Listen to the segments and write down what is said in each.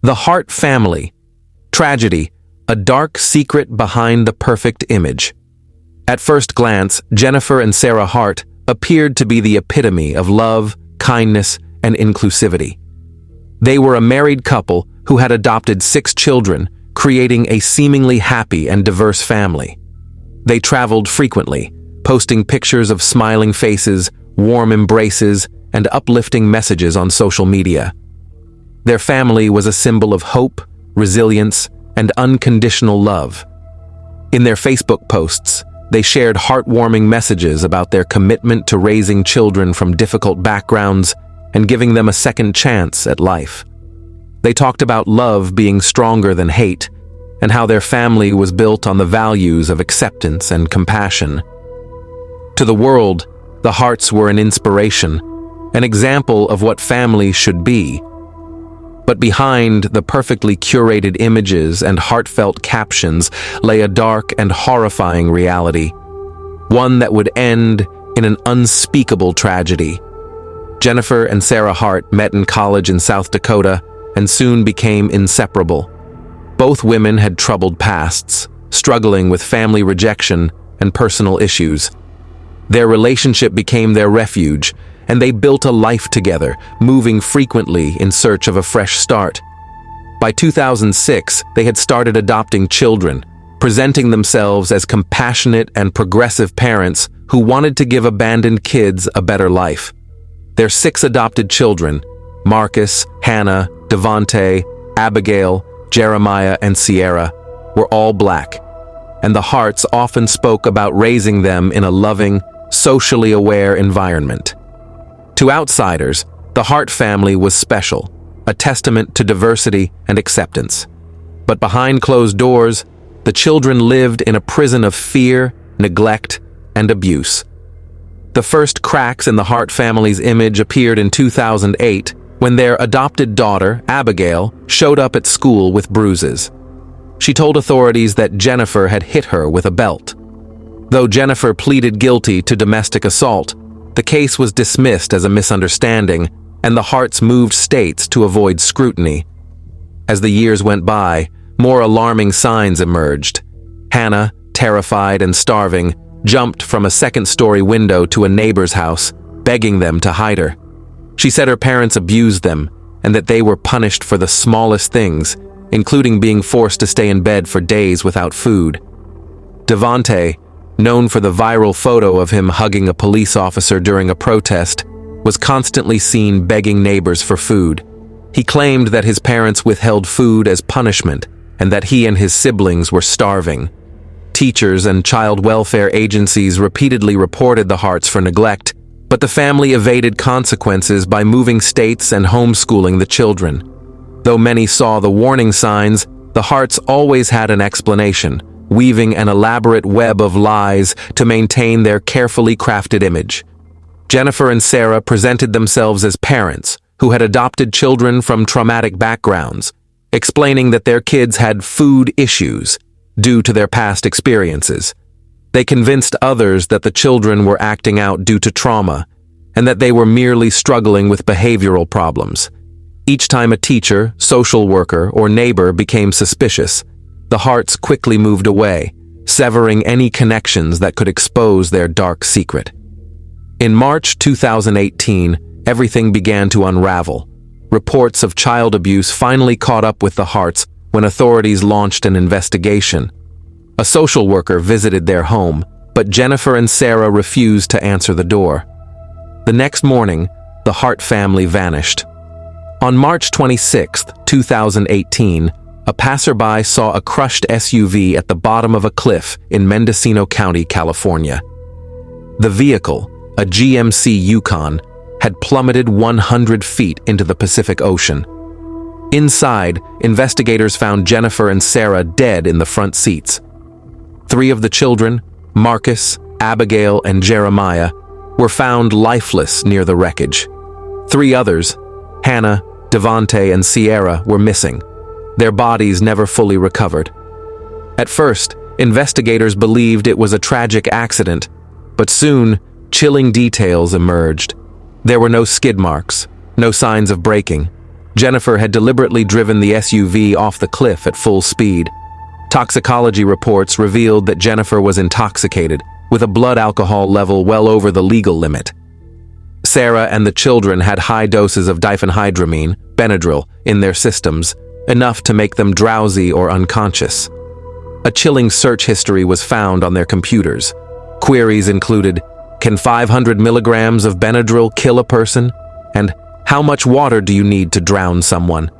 The Hart Family. Tragedy, a dark secret behind the perfect image. At first glance, Jennifer and Sarah Hart appeared to be the epitome of love, kindness, and inclusivity. They were a married couple who had adopted 6 children, creating a seemingly happy and diverse family. They traveled frequently, posting pictures of smiling faces, warm embraces, and uplifting messages on social media. Their family was a symbol of hope, resilience, and unconditional love. In their Facebook posts, they shared heartwarming messages about their commitment to raising children from difficult backgrounds and giving them a second chance at life. They talked about love being stronger than hate, and how their family was built on the values of acceptance and compassion. To the world, the Harts were an inspiration, an example of what family should be. But behind the perfectly curated images and heartfelt captions lay a dark and horrifying reality, one that would end in an unspeakable tragedy. Jennifer and Sarah Hart met in college in South Dakota and soon became inseparable. Both women had troubled pasts, struggling with family rejection and personal issues. Their relationship became their refuge, and they built a life together, moving frequently in search of a fresh start. By 2006, they had started adopting children, presenting themselves as compassionate and progressive parents who wanted to give abandoned kids a better life. Their 6 adopted children, Marcus, Hannah, Devontae, Abigail, Jeremiah, and Sierra, were all Black, and the Harts often spoke about raising them in a loving, socially aware environment. To outsiders, the Hart family was special, a testament to diversity and acceptance. But behind closed doors, the children lived in a prison of fear, neglect, and abuse. The first cracks in the Hart family's image appeared in 2008 when their adopted daughter, Abigail, showed up at school with bruises. She told authorities that Jennifer had hit her with a belt. Though Jennifer pleaded guilty to domestic assault, the case was dismissed as a misunderstanding, and the Harts moved states to avoid scrutiny. As the years went by, more alarming signs emerged. Hannah, terrified and starving, jumped from a second-story window to a neighbor's house, begging them to hide her. She said her parents abused them, and that they were punished for the smallest things, including being forced to stay in bed for days without food. Devontae, known for the viral photo of him hugging a police officer during a protest, was constantly seen begging neighbors for food. He claimed that his parents withheld food as punishment and that he and his siblings were starving. Teachers and child welfare agencies repeatedly reported the Harts for neglect, but the family evaded consequences by moving states and homeschooling the children. Though many saw the warning signs, the Harts always had an explanation, weaving an elaborate web of lies to maintain their carefully crafted image. Jennifer and Sarah presented themselves as parents who had adopted children from traumatic backgrounds, explaining that their kids had food issues due to their past experiences. They convinced others that the children were acting out due to trauma and that they were merely struggling with behavioral problems. Each time a teacher, social worker, or neighbor became suspicious, the Harts quickly moved away, severing any connections that could expose their dark secret. In March 2018, everything began to unravel. Reports of child abuse finally caught up with the Harts when authorities launched an investigation. A social worker visited their home, but Jennifer and Sarah refused to answer the door. The next morning, the Hart family vanished. On March 26, 2018, a passerby saw a crushed SUV at the bottom of a cliff in Mendocino County, California. The vehicle, a GMC Yukon, had plummeted 100 feet into the Pacific Ocean. Inside, investigators found Jennifer and Sarah dead in the front seats. 3 of the children, Marcus, Abigail, and Jeremiah, were found lifeless near the wreckage. 3 others, Hannah, Devontae, and Sierra, were missing. Their bodies never fully recovered. At first, investigators believed it was a tragic accident, but soon, chilling details emerged. There were no skid marks, no signs of braking, Jennifer had deliberately driven the SUV off the cliff at full speed. Toxicology reports revealed that Jennifer was intoxicated, with a blood alcohol level well over the legal limit. Sarah and the children had high doses of diphenhydramine, Benadryl, in their systems, enough to make them drowsy or unconscious. A chilling search history was found on their computers. Queries included, "Can 500 milligrams of Benadryl kill a person?" and "How much water do you need to drown someone?"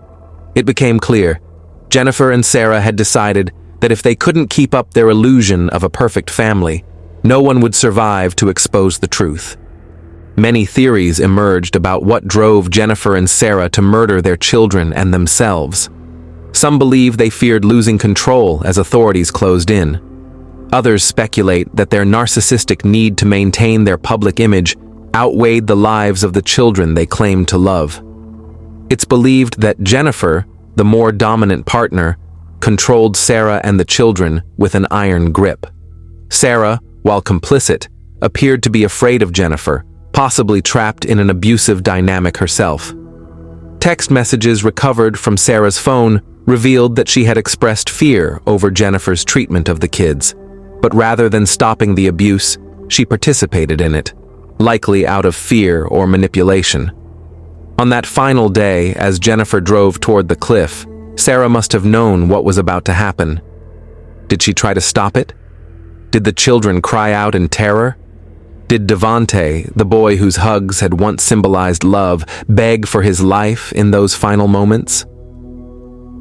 It became clear, Jennifer and Sarah had decided that if they couldn't keep up their illusion of a perfect family, no one would survive to expose the truth. Many theories emerged about what drove Jennifer and Sarah to murder their children and themselves. Some believe they feared losing control as authorities closed in. Others speculate that their narcissistic need to maintain their public image outweighed the lives of the children they claimed to love. It's believed that Jennifer, the more dominant partner, controlled Sarah and the children with an iron grip. Sarah, while complicit, appeared to be afraid of Jennifer, possibly trapped in an abusive dynamic herself. Text messages recovered from Sarah's phone revealed that she had expressed fear over Jennifer's treatment of the kids, but rather than stopping the abuse, she participated in it, likely out of fear or manipulation. On that final day, as Jennifer drove toward the cliff, Sarah must have known what was about to happen. Did she try to stop it? Did the children cry out in terror? Did Devante, the boy whose hugs had once symbolized love, beg for his life in those final moments?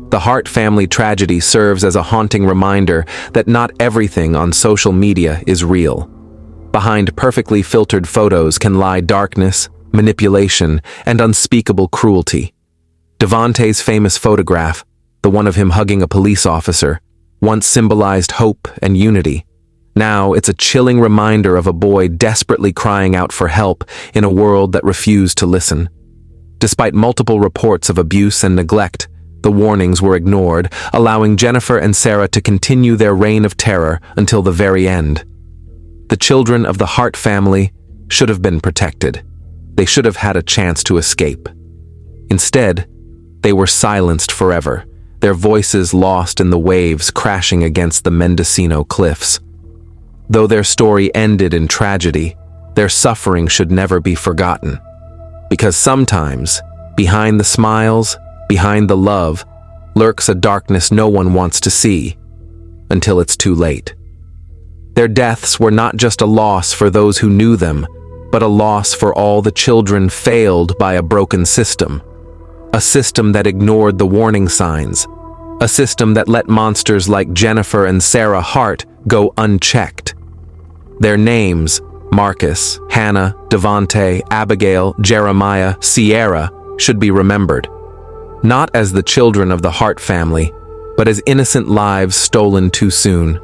The Hart family tragedy serves as a haunting reminder that not everything on social media is real. Behind perfectly filtered photos can lie darkness, manipulation, and unspeakable cruelty. Devante's famous photograph, the one of him hugging a police officer, once symbolized hope and unity. Now it's a chilling reminder of a boy desperately crying out for help in a world that refused to listen. Despite multiple reports of abuse and neglect, the warnings were ignored, allowing Jennifer and Sarah to continue their reign of terror until the very end. The children of the Hart family should have been protected. They should have had a chance to escape. Instead, they were silenced forever, their voices lost in the waves crashing against the Mendocino cliffs. Though their story ended in tragedy, their suffering should never be forgotten. Because sometimes, behind the smiles, behind the love, lurks a darkness no one wants to see, until it's too late. Their deaths were not just a loss for those who knew them, but a loss for all the children failed by a broken system. A system that ignored the warning signs. A system that let monsters like Jennifer and Sarah Hart go unchecked. Their names, Marcus, Hannah, Devante, Abigail, Jeremiah, Sierra, should be remembered. Not as the children of the Hart family, but as innocent lives stolen too soon.